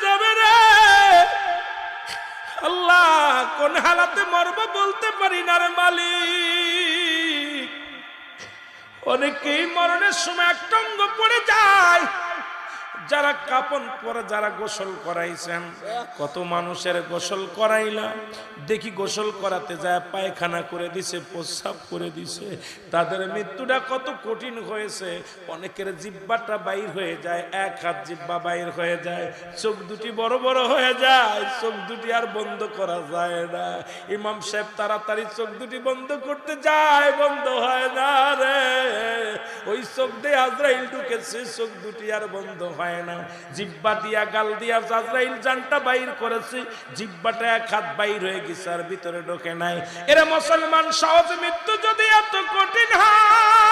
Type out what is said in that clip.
যাবে রে আল্লাহ, কোন হালাতে মরবো বলতে পারি না রে মালিক। অনেকেই মরণের সময় একটা অঙ্গ পড়ে যায়, যারা কাপন পরে, যারা গোসল করাইছেন, কত মানুষের গোসল করাইলাম, দেখি গোসল করাতে যায় পায়খানা করে দিছে, প্রস্রাব করে দিছে, তাদের মৃত্যুটা কত কঠিন হয়েছে। অনেকের জিহ্বাটা বাইর হয়ে যায়, এক হাত জিহ্বা বাইর হয়ে যায়, চোখ দুটি বড় বড় হয়ে যায়, চোখ দুটি আর বন্ধ করা যায় না। ইমাম সাহেব তাড়াতাড়ি চোখ দুটি বন্ধ করতে যায়, বন্ধ হয় না রে। ওই চোখ দিয়ে আজরাইল ঢুকেছে, চোখ দুটি আর বন্ধ হয় না। জিহ্বা দিয়া গাল দিয়া আজরাইল জানটা বাইর করেছে, জিহ্বাটা এক হাত বাইর হয়ে গেছে আর ভিতরে ঢোকে নাই। এরা মুসলমান, সহজ মৃত্যু যদি এত কঠিন হয়,